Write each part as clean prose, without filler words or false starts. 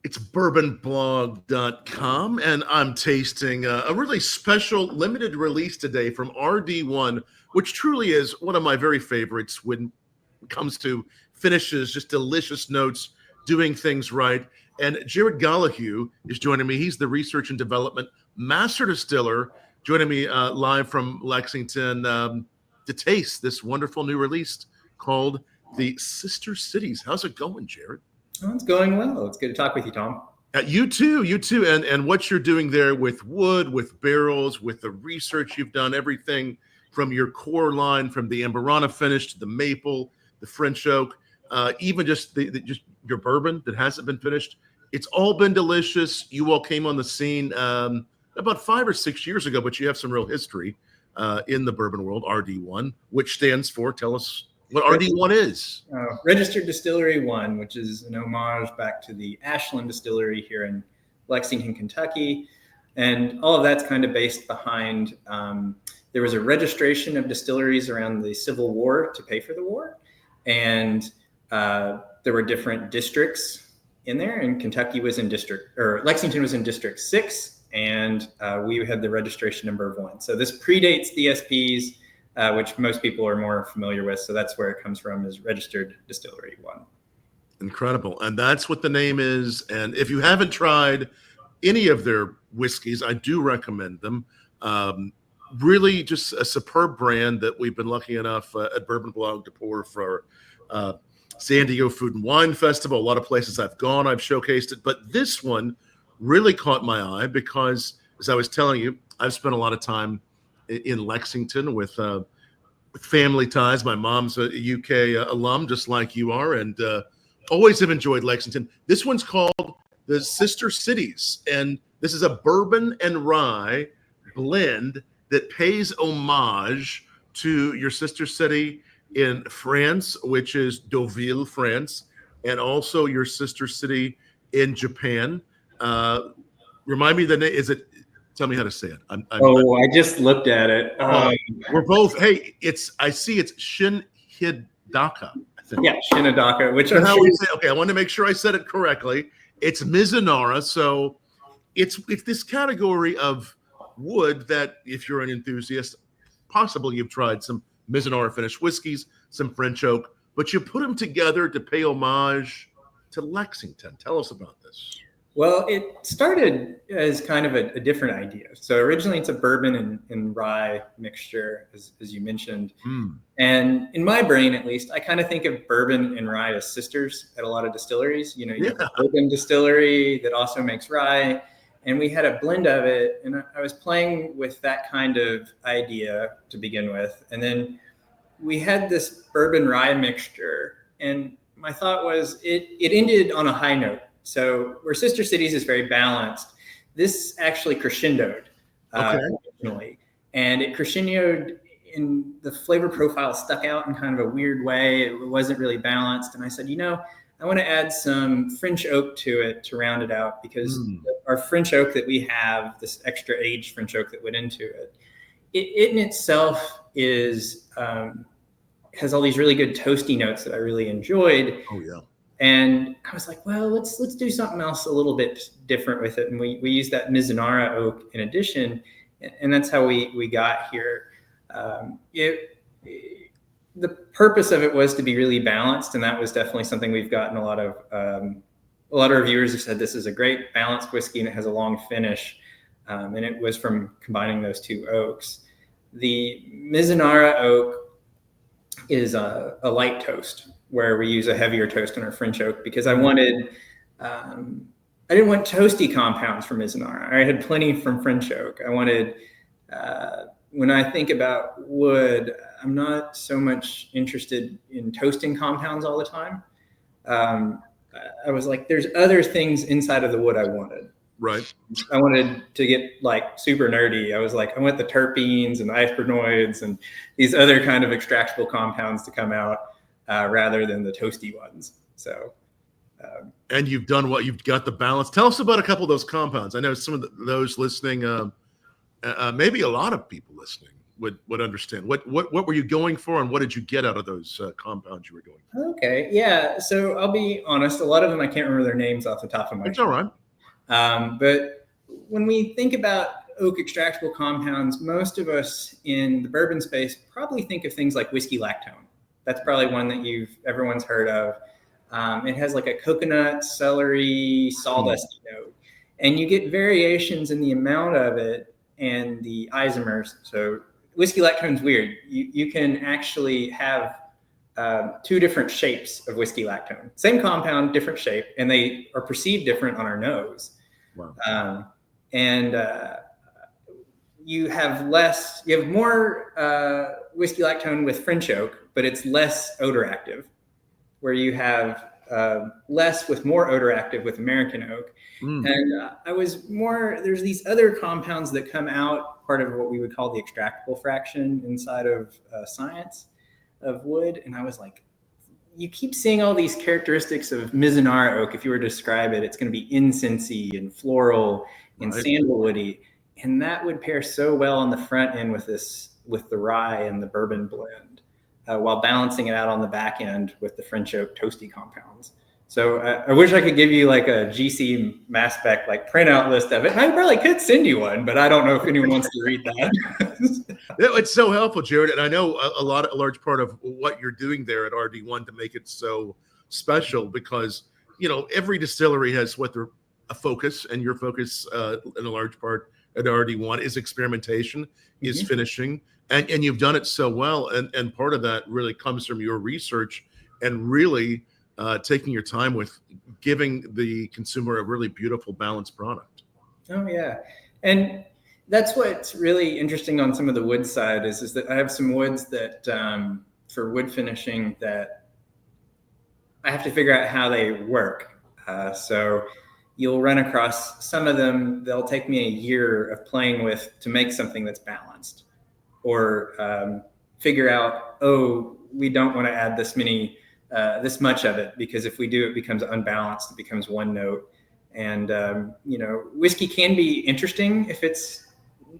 It's bourbonblog.com, and I'm tasting a really special limited release today from RD1, which truly is one of my very favorites when it comes to finishes, just delicious notes, doing things right. And Jarrad Gollihue is joining me. He's the Research and Development Master Distiller, joining me live from Lexington to taste this wonderful new release called the Sister Cities. How's it going, Jarrad? Oh, it's going well. It's good to talk with you, Tom. You too. And what you're doing there with wood, with barrels, with the research you've done, everything from your core line, from the Amburana finish to the maple, the French oak, even just just your bourbon that hasn't been finished. It's all been delicious. You all came on the scene about 5 or 6 years ago, but you have some real history in the bourbon world. RD1, which stands for, tell us what RD1 is. Registered Distillery 1, which is an homage back to the Ashland Distillery here in Lexington, Kentucky. And all of that's kind of based behind, there was a registration of distilleries around the Civil War to pay for the war. And there were different districts in there, and Lexington was in District 6, and we had the registration number of 1. So this predates the SPs, which most people are more familiar with. So that's where it comes from, is Registered Distillery 1. Incredible. And that's what the name is. And if you haven't tried any of their whiskeys, I do recommend them. Really just a superb brand that we've been lucky enough at Bourbon Blog to pour for San Diego Food and Wine Festival. A lot of places I've gone, I've showcased it. But this one really caught my eye because, as I was telling you, I've spent a lot of time in Lexington with family ties. My mom's a UK alum, just like you are, and always have enjoyed Lexington. This one's called the Sister Cities, and this is a bourbon and rye blend that pays homage to your sister city in France, which is Deauville, France, and also your sister city in Japan. Remind me the name. Tell me how to say it. I just looked at it. We're both. Hey, I see it's Shinhidaka. I think. Yeah, Shinhidaka. Which how we say? Okay, I want to make sure I said it correctly. It's Mizunara, so it's this category of wood that, if you're an enthusiast, possibly you've tried some Mizunara finished whiskeys, some French oak, but you put them together to pay homage to Lexington. Tell us about this. Well, it started as kind of a different idea. So originally it's a bourbon and rye mixture, as you mentioned. And in my brain, at least, I kind of think of bourbon and rye as sisters at a lot of distilleries. You have a bourbon distillery that also makes rye. And we had a blend of it. And I was playing with that kind of idea to begin with. And then we had this bourbon rye mixture. And my thought was it ended on a high note. So where Sister Cities is very balanced, this actually crescendoed originally. And it crescendoed in the flavor profile stuck out in kind of a weird way. It wasn't really balanced. And I said, I want to add some French oak to it to round it out, because our French oak that we have, this extra aged French oak that went into it, it in itself is has all these really good toasty notes that I really enjoyed. Oh, yeah. And I was like, well, let's do something else a little bit different with it. And we use that Mizunara oak in addition. And that's how we got here. The purpose of it was to be really balanced. And that was definitely something we've gotten a lot of reviewers have said this is a great balanced whiskey and it has a long finish. And it was from combining those two oaks. The Mizunara oak is a light toast, where we use a heavier toast in our French oak, because I wanted, I didn't want toasty compounds from Mizunara. I had plenty from French oak. I wanted, when I think about wood, I'm not so much interested in toasting compounds all the time. I was like, there's other things inside of the wood I wanted. Right. I wanted to get like super nerdy. I was like, I want the terpenes and the isoprenoids and these other kind of extractable compounds to come out. Rather than the toasty ones. So, and you've done what you've got the balance. Tell us about a couple of those compounds. I know some of those listening, maybe a lot of people listening would understand. What were you going for, and what did you get out of those compounds you were going for? Okay, yeah. So I'll be honest. A lot of them I can't remember their names off the top of my head. It's all right. But when we think about oak extractable compounds, most of us in the bourbon space probably think of things like whiskey lactone. That's probably one that everyone's heard of. It has like a coconut, celery, sawdusty note, and you get variations in the amount of it and the isomers. So whiskey lactone's weird. You can actually have two different shapes of whiskey lactone. Same compound, different shape, and they are perceived different on our nose. Wow. You have more whiskey lactone with French oak, but it's less odor active, where you have less with more odor active with American oak. And there's these other compounds that come out, part of what we would call the extractable fraction inside of science of wood. And I was like, you keep seeing all these characteristics of Mizunara oak. If you were to describe it, it's going to be incensey and floral and sandalwoody. And that would pair so well on the front end with the rye and the bourbon blend, while balancing it out on the back end with the French oak toasty compounds. So I wish I could give you like a GC mass spec like printout list of it. And I probably could send you one, but I don't know if anyone wants to read that. It's so helpful, Jarrad. And I know a large part of what you're doing there at RD1 to make it so special, because, every distillery has a focus, and your focus in a large part at RD1 is experimentation, is finishing. And you've done it so well. And part of that really comes from your research and really taking your time with giving the consumer a really beautiful, balanced product. Oh, yeah. And that's what's really interesting on some of the wood side is that I have some woods that for wood finishing that I have to figure out how they work. So you'll run across some of them, they'll take me a year of playing with to make something that's balanced, or figure out, we don't want to add this much of it, because if we do, it becomes unbalanced, it becomes one note. And, whiskey can be interesting if it's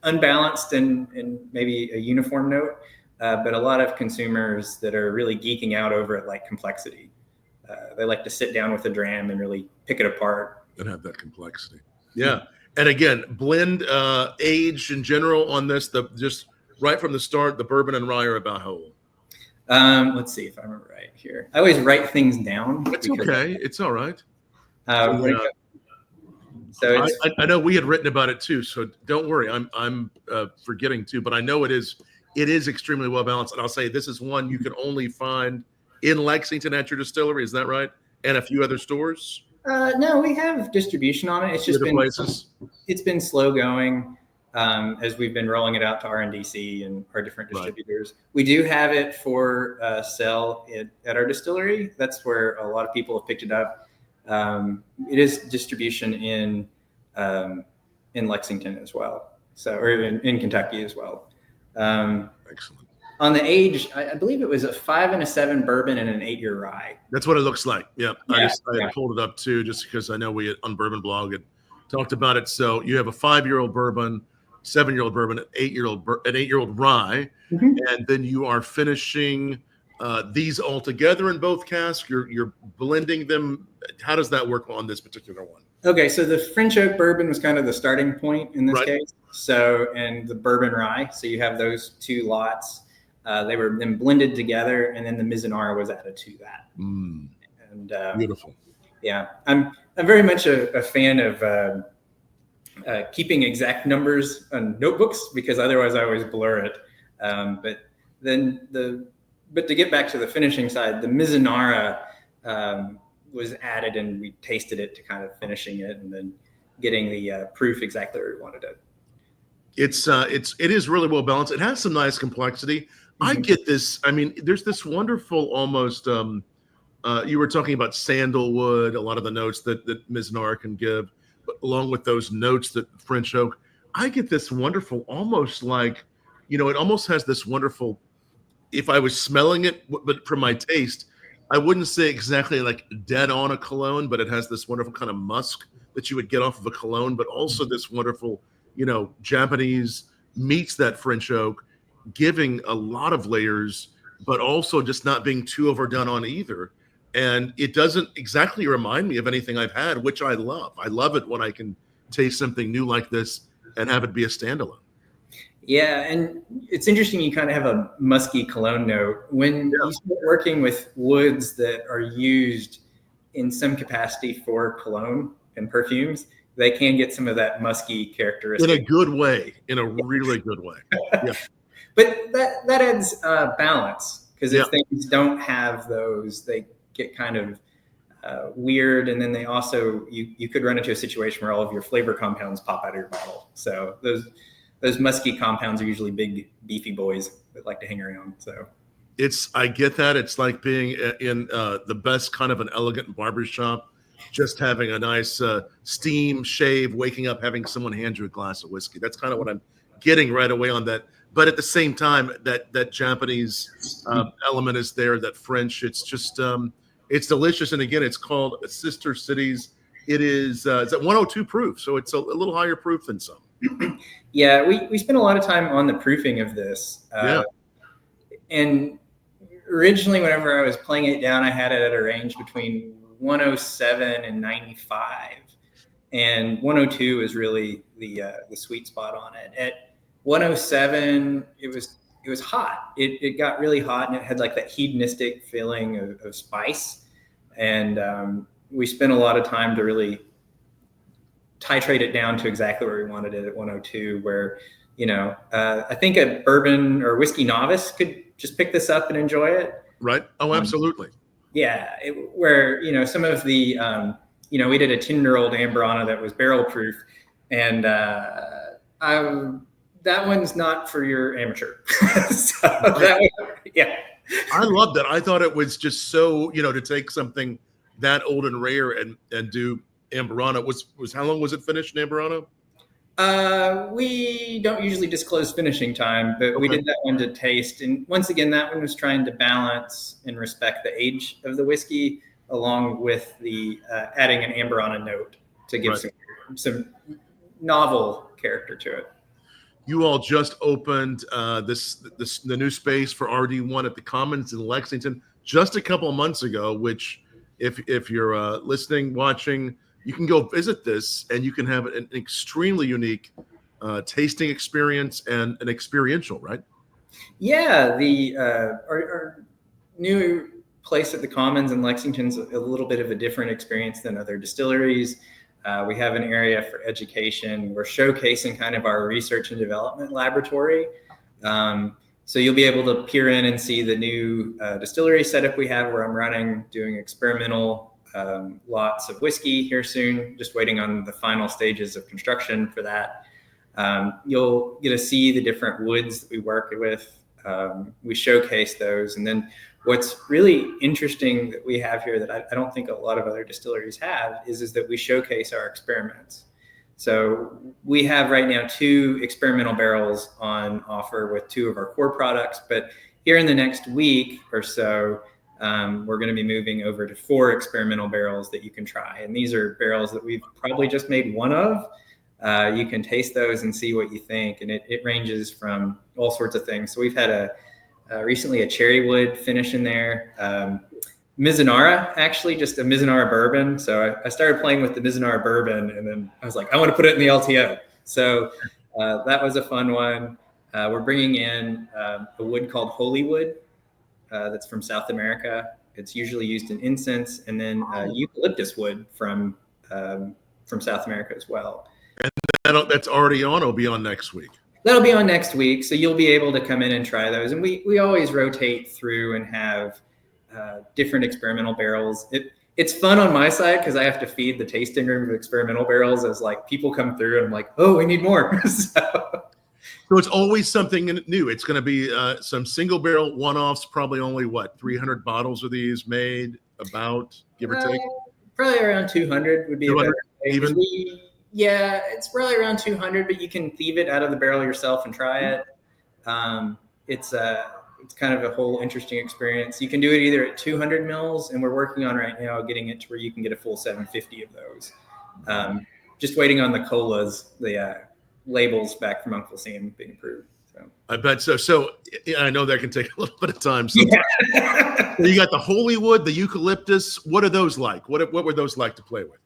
unbalanced and maybe a uniform note. But a lot of consumers that are really geeking out over it like complexity. They like to sit down with a dram and really pick it apart. And have that complexity. Yeah. And again, blend age in general on this, just right from the start, the bourbon and rye are about how old? Let's see if I remember right here. I always write things down. That's okay. It's all right. So I know we had written about it too, so don't worry. I'm forgetting too, but I know it is extremely well balanced. And I'll say this is one you can only find in Lexington at your distillery. Is that right? And a few other stores. No, we have distribution on it. It's just been places. It's been slow going as we've been rolling it out to RNDC and our different distributors. Right. We do have it for sale at our distillery. That's where a lot of people have picked it up. It is distribution in Lexington as well, or in Kentucky as well. Excellent. On the age, I believe it was a 5 and a 7 bourbon and an 8-year rye. That's what it looks like. Yeah. I pulled it up too, just because I know we on Bourbon Blog had talked about it. So you have a 5-year-old bourbon, 7-year-old bourbon, an 8-year-old rye, and then you are finishing these all together in both casks. You're blending them. How does that work on this particular one? Okay, so the French oak bourbon was kind of the starting point in this case. So, and the bourbon rye. So you have those two lots. They were then blended together, and then the Mizunara was added to that. And beautiful. Yeah, I'm very much a fan of keeping exact numbers on notebooks, because otherwise I always blur it. But to get back to the finishing side, the Mizunara was added, and we tasted it to kind of finishing it, and then getting the proof exactly where we wanted it. It is really well balanced. It has some nice complexity. I get this. I mean, there's this wonderful almost. You were talking about sandalwood, a lot of the notes that Mizunara can give, but along with those notes that French oak. I get this wonderful, almost like, it almost has this wonderful. If I was smelling it, but from my taste, I wouldn't say exactly like dead on a cologne, but it has this wonderful kind of musk that you would get off of a cologne, but also this wonderful, Japanese meets that French oak. giving a lot of layers, but also just not being too overdone on either. And it doesn't exactly remind me of anything I've had, which I love. I love it when I can taste something new like this and have it be a standalone. Yeah, and it's interesting you kind of have a musky cologne note. When you start working with woods that are used in some capacity for cologne and perfumes, they can get some of that musky characteristic. In a good way, in a really good way. Yeah. But that adds balance, because if things don't have those, they get kind of weird. And then they also, you could run into a situation where all of your flavor compounds pop out of your bottle. So those musky compounds are usually big, beefy boys that like to hang around. So I get that. It's like being in the best kind of an elegant barbershop, just having a nice steam shave, waking up, having someone hand you a glass of whiskey. That's kind of what I'm getting right away on that. But at the same time, that Japanese element is there, that French. It's just, it's delicious. And again, it's called Sister Cities. It's at 102 proof. So it's a little higher proof than some. Yeah, we spent a lot of time on the proofing of this. And originally, whenever I was playing it down, I had it at a range between 107 and 95. And 102 is really the sweet spot on it. At 107, it was hot. It got really hot, and it had like that hedonistic feeling of spice. And we spent a lot of time to really titrate it down to exactly where we wanted it at 102, where, I think a bourbon or whiskey novice could just pick this up and enjoy it. Right. Oh, absolutely. Where, some of the, we did a 10-year-old Amberana that was barrel proof, and that one's not for your amateur. I love that. I thought it was just so, to take something that old and rare and do Amberana. Was how long was it finished in Amberana? We don't usually disclose finishing time, but we did that one to taste. And once again, that one was trying to balance and respect the age of the whiskey, along with the adding an Amberana note to give some novel character to it. You all just opened the new space for RD1 at the Commons in Lexington just a couple of months ago, which if you're listening, watching, you can go visit this, and you can have an extremely unique tasting experience and an experiential, right? Yeah, our new place at the Commons in Lexington's a little bit of a different experience than other distilleries. We have an area for education. We're showcasing kind of our research and development laboratory. So you'll be able to peer in and see the new distillery setup we have, where I'm running, doing experimental lots of whiskey here soon, just waiting on the final stages of construction for that. You'll get to see the different woods that we work with. We showcase those. And then what's really interesting that we have here that I don't think a lot of other distilleries have is that we showcase our experiments. So we have right now 2 experimental barrels on offer with 2 of our core products, but here in the next week or so, we're going to be moving over to 4 experimental barrels that you can try. And these are barrels that we've probably just made one of. You can taste those and see what you think. And it ranges from all sorts of things. So we've had recently a cherry wood finish in there. Mizunara, actually, just a Mizunara bourbon. So I started playing with the Mizunara bourbon, and then I was like, I want to put it in the LTO. So that was a fun one. We're bringing in a wood called holy wood. That's from South America. It's usually used in incense, and then eucalyptus wood from South America as well. And that's already on. It'll be on next week. That'll be on next week, so you'll be able to come in and try those. And we always rotate through and have different experimental barrels. It's fun on my side because I have to feed the tasting room of experimental barrels as like people come through, and I'm like, oh, we need more. So it's always something new. It's going to be some single barrel one-offs, probably only 300 bottles of these made, about, give or take? Probably around 200 would be 200 even? It's probably around 200, but you can thieve it out of the barrel yourself and try it. It's kind of a whole interesting experience. You can do it either at 200 mils, and we're working on right now getting it to where you can get a full 750 of those. Just waiting on the colas, the labels back from Uncle Sam being approved. So. I bet so. So I know that can take a little bit of time. So Yeah. you got the holy wood, the eucalyptus. What are those like? What were those like to play with?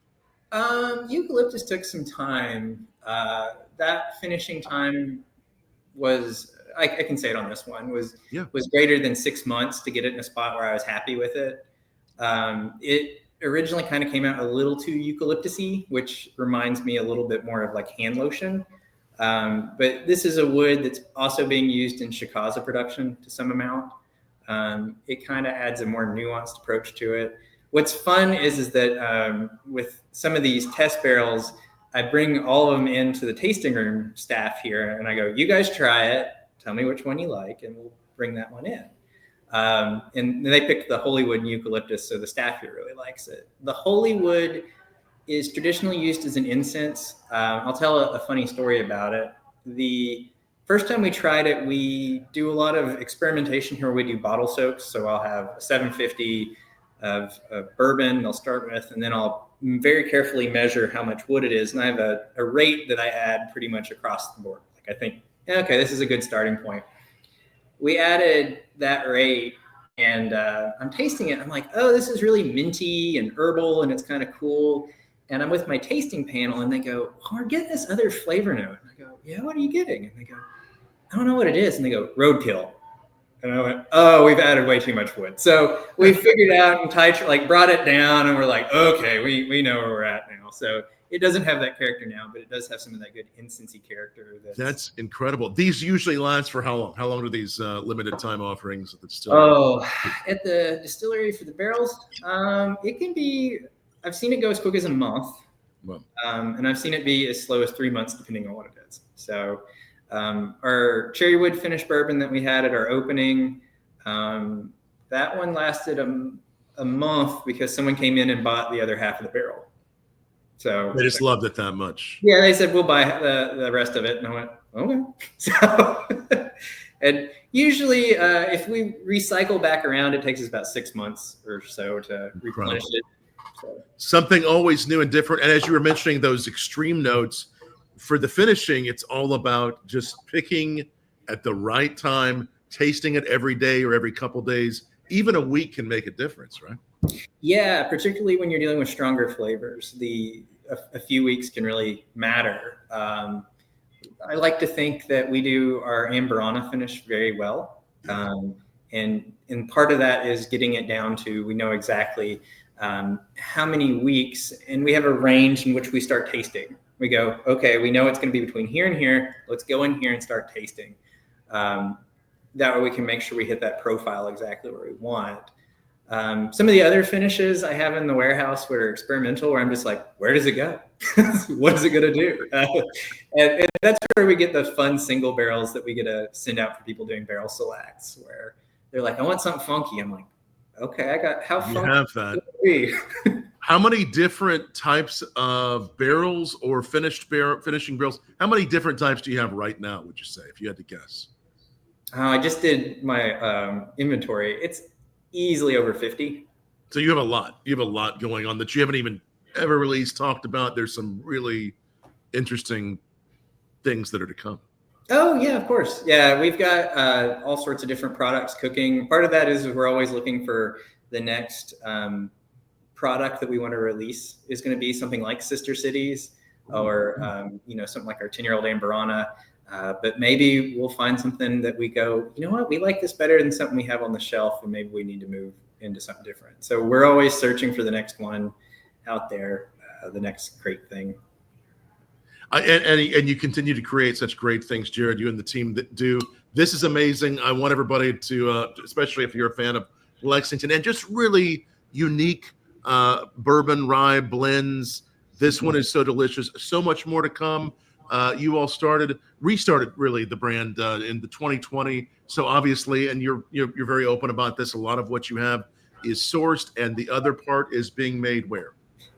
Eucalyptus took some time. That finishing time was, I can say it on this one, was greater than 6 months to get it in a spot where I was happy with it. It originally kind of came out a little too eucalyptus-y, which reminds me a little bit more of like hand lotion. But this is a wood that's also being used in Shikaza production to some amount. It kind of adds a more nuanced approach to it. What's fun is that with some of these test barrels, I bring all of them into the tasting room staff here, and I go, you guys try it, tell me which one you like, and we'll bring that one in. And they picked the holy wood and eucalyptus, so the staff here really likes it. The holy wood is traditionally used as an incense. I'll tell a funny story about it. The first time we tried it, we do a lot of experimentation here. We do bottle soaks. So I'll have a 750 of bourbon I'll start with, and then I'll very carefully measure how much wood it is. And I have a rate that I add pretty much across the board. Like I think, okay, this is a good starting point. We added that rate, and I'm tasting it. I'm like, oh, this is really minty and herbal, and it's kind of cool. And I'm with my tasting panel, and they go, oh, we're getting this other flavor note. And I go, yeah, what are you getting? And they go, I don't know what it is. And they go, roadkill. And I went, oh, we've added way too much wood. So we figured out and brought it down, and we're like, okay, we know where we're at now. So it doesn't have that character now, but it does have some of that good incensey character. That's incredible. These usually last for how long? How long do these limited time offerings at the distillery? Oh, at the distillery for the barrels, it can be, I've seen it go as quick as a month. Wow. And I've seen it be as slow as 3 months, depending on what it is. So our cherry wood finished bourbon that we had at our opening, that one lasted a month because someone came in and bought the other half of the barrel. So they just loved it that much. Yeah, they said, we'll buy the rest of it. And I went, okay. So, and usually if we recycle back around, it takes us about 6 months or so to replenish it. So. Something always new and different. And as you were mentioning those extreme notes, for the finishing, it's all about just picking at the right time, tasting it every day or every couple days. Even a week can make a difference, right? Yeah, particularly when you're dealing with stronger flavors, a few weeks can really matter. I like to think that we do our Amberana finish very well. And part of that is getting it down to, we know exactly how many weeks, and we have a range in which we start tasting. We go, okay, we know it's going to be between here and here. Let's go in here and start tasting. That way we can make sure we hit that profile exactly where we want. Some of the other finishes I have in the warehouse were experimental, where I'm just like, where does it go? What is it going to do? And that's where we get the fun single barrels that we get to send out for people doing barrel selects, where they're like, I want something funky. I'm like, okay, I got, how funky? You have that. How many different types of barrels or finishing barrels? How many different types do you have right now, would you say, if you had to guess? I just did my inventory. It's easily over 50. So you have a lot. You have a lot going on that you haven't even ever really talked about. There's some really interesting things that are to come. Oh, yeah, of course. Yeah, we've got all sorts of different products cooking. Part of that is we're always looking for the next product that we want to release is going to be something like Sister Cities or, something like our 10-year-old Amberana. But maybe we'll find something that we go, you know what, we like this better than something we have on the shelf, and maybe we need to move into something different. So we're always searching for the next one out there, the next great thing. And you continue to create such great things, Jarrad, you and the team that do. This is amazing. I want everybody to, especially if you're a fan of Lexington and just really unique bourbon rye blends. This one is so delicious. So much more to come. You all restarted really the brand in the 2020. So obviously, and you're very open about this. A lot of what you have is sourced, and the other part is being made where?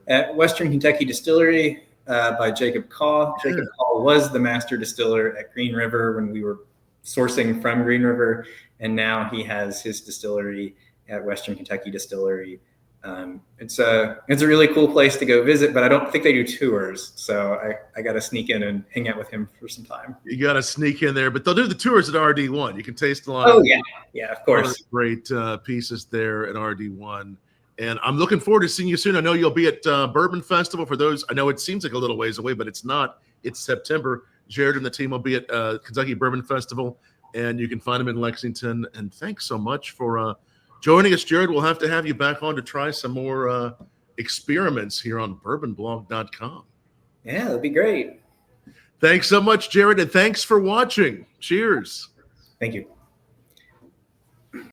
At Western Kentucky Distillery by Jacob Kaw. Jacob Kaw was the master distiller at Green River when we were sourcing from Green River, and now he has his distillery at Western Kentucky Distillery. It's a really cool place to go visit, but I don't think they do tours. So I got to sneak in and hang out with him for some time. You got to sneak in there, but they'll do the tours at RD1. You can taste a lot. Oh yeah, yeah, of course. Great pieces there at RD1. And I'm looking forward to seeing you soon. I know you'll be at Bourbon Festival. For those, I know it seems like a little ways away, but it's not. It's September. Jarrad and the team will be at Kentucky Bourbon Festival, and you can find them in Lexington. And thanks so much for joining us, Jarrad. We'll have to have you back on to try some more experiments here on bourbonblog.com. Yeah, that'd be great. Thanks so much, Jarrad, and thanks for watching. Cheers. Thank you.